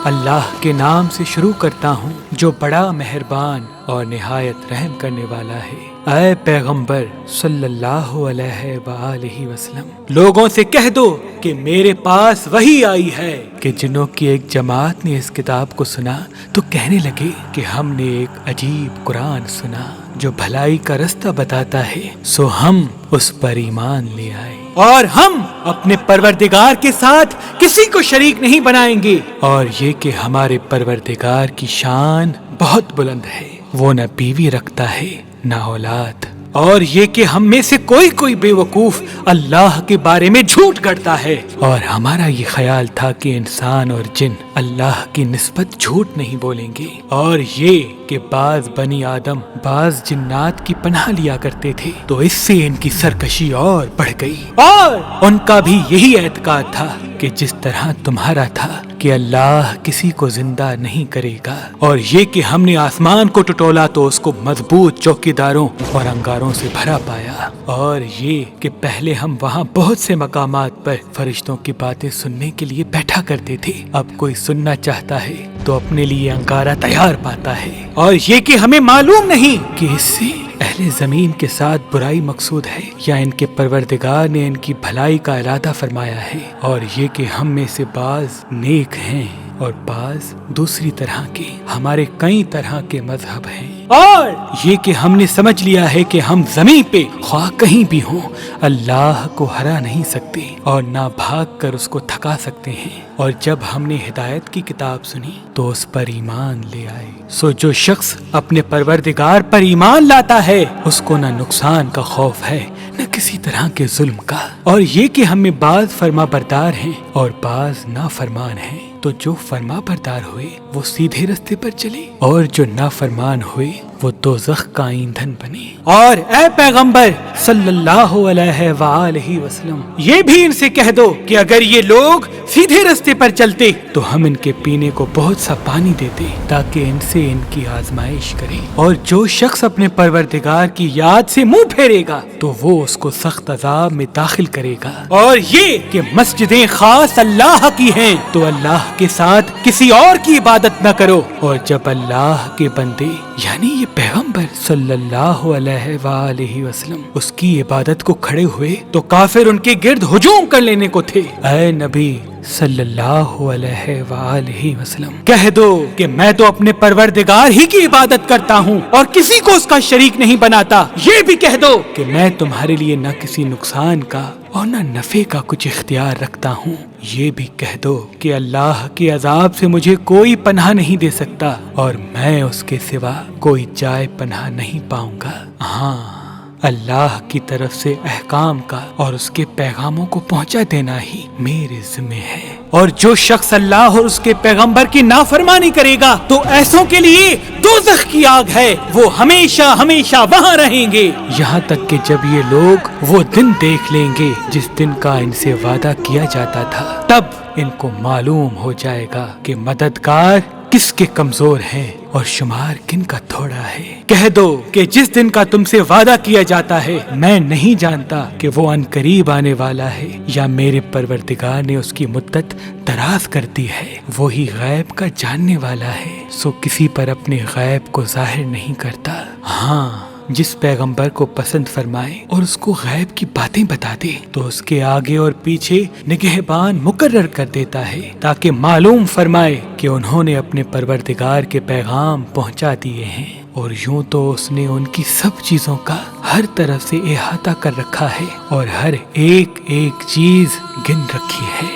اللہ کے نام سے شروع کرتا ہوں جو بڑا مہربان اور نہایت رحم کرنے والا ہے۔ اے پیغمبر صلی اللہ علیہ وآلہ وسلم، لوگوں سے کہہ دو کہ میرے پاس وحی آئی ہے کہ جنوں کی ایک جماعت نے اس کتاب کو سنا تو کہنے لگے کہ ہم نے ایک عجیب قرآن سنا جو بھلائی کا رستہ بتاتا ہے، سو ہم اس پر ایمان لے آئے اور ہم اپنے پروردگار کے ساتھ کسی کو شریک نہیں بنائیں گے، اور یہ کہ ہمارے پروردگار کی شان بہت بلند ہے، وہ نہ بیوی رکھتا ہے نہ اولاد، اور یہ کہ ہم میں سے کوئی بے وقوف اللہ کے بارے میں جھوٹ گڑتا ہے، اور ہمارا یہ خیال تھا کہ انسان اور جن اللہ کی نسبت جھوٹ نہیں بولیں گے، اور یہ کہ بعض بنی آدم بعض جنات کی پناہ لیا کرتے تھے تو اس سے ان کی سرکشی اور بڑھ گئی، اور ان کا بھی یہی اعتقاد تھا کہ جس طرح تمہارا تھا کہ اللہ کسی کو زندہ نہیں کرے گا، اور یہ کہ ہم نے آسمان کو ٹٹولا تو اس کو مضبوط چوکیداروں اور انگاروں سے بھرا پایا، اور یہ کہ پہلے ہم وہاں بہت سے مقامات پر فرشتوں کی باتیں سننے کے لیے بیٹھا کرتے تھے، اب کوئی سننا چاہتا ہے تو اپنے لیے انگارہ تیار پاتا ہے، اور یہ کہ ہمیں معلوم نہیں کہ اس سے اہل زمین کے ساتھ برائی مقصود ہے یا ان کے پروردگار نے ان کی بھلائی کا ارادہ فرمایا ہے، اور یہ کہ ہم میں سے بعض نیک ہیں اور بعض دوسری طرح کے، ہمارے کئی طرح کے مذہب ہیں، اور یہ کہ ہم نے سمجھ لیا ہے کہ ہم زمین پہ خواہ کہیں بھی ہوں اللہ کو ہرا نہیں سکتے اور نہ بھاگ کر اس کو تھکا سکتے ہیں، اور جب ہم نے ہدایت کی کتاب سنی تو اس پر ایمان لے آئے، سو جو شخص اپنے پروردگار پر ایمان لاتا ہے اس کو نہ نقصان کا خوف ہے نہ کسی طرح کے ظلم کا، اور یہ کہ ہم میں بعض فرما بردار ہیں اور بعض نافرمان ہیں، تو جو فرما بردار ہوئے وہ سیدھے رستے پر چلے اور جو نافرمان ہوئے وہ دوزخ کا ایندھن بنے، اور اے پیغمبر صلی اللہ علیہ وآلہ وسلم یہ بھی ان سے کہہ دو کہ اگر یہ لوگ سیدھے رستے پر چلتے تو ہم ان کے پینے کو بہت سا پانی دیتے تاکہ ان سے ان کی آزمائش کرے، اور جو شخص اپنے پروردگار کی یاد سے منہ پھیرے گا تو وہ اس کو سخت عذاب میں داخل کرے گا، اور یہ کہ مسجدیں خاص اللہ کی ہیں تو اللہ کے ساتھ کسی اور کی عبادت نہ کرو، اور جب اللہ کے بندے یعنی یہ پیغمبر صلی اللہ علیہ وآلہ وسلم اس کی عبادت کو کھڑے ہوئے تو کافر ان کے گرد ہجوم کر لینے کو تھے، اے نبی صلی اللہ علیہ وآلہ وسلم کہہ دو کہ میں تو اپنے پروردگار ہی کی عبادت کرتا ہوں اور کسی کو اس کا شریک نہیں بناتا، یہ بھی کہہ دو کہ میں تمہارے لیے نہ کسی نقصان کا اور نہ نفع کا کچھ اختیار رکھتا ہوں، یہ بھی کہہ دو کہ اللہ کے عذاب سے مجھے کوئی پناہ نہیں دے سکتا اور میں اس کے سوا کوئی جائے پناہ نہیں پاؤں گا، ہاں اللہ کی طرف سے احکام کا اور اس کے پیغاموں کو پہنچا دینا ہی میرے ذمہ ہے، اور جو شخص اللہ اور اس کے پیغمبر کی نافرمانی کرے گا تو ایسوں کے لیے دوزخ کی آگ ہے، وہ ہمیشہ ہمیشہ وہاں رہیں گے، یہاں تک کہ جب یہ لوگ وہ دن دیکھ لیں گے جس دن کا ان سے وعدہ کیا جاتا تھا، تب ان کو معلوم ہو جائے گا کہ مددگار کس کے کمزور ہیں اور شمار کن کا تھوڑا ہے، کہہ دو کہ جس دن کا تم سے وعدہ کیا جاتا ہے میں نہیں جانتا کہ وہ ان قریب آنے والا ہے یا میرے پروردگار نے اس کی مدت دراز کر دی ہے، وہی غیب کا جاننے والا ہے، سو کسی پر اپنے غیب کو ظاہر نہیں کرتا، ہاں جس پیغمبر کو پسند فرمائے اور اس کو غیب کی باتیں بتا دے تو اس کے آگے اور پیچھے نگہبان مقرر کر دیتا ہے تاکہ معلوم فرمائے کہ انہوں نے اپنے پروردگار کے پیغام پہنچا دیے ہیں، اور یوں تو اس نے ان کی سب چیزوں کا ہر طرف سے احاطہ کر رکھا ہے اور ہر ایک چیز گن رکھی ہے۔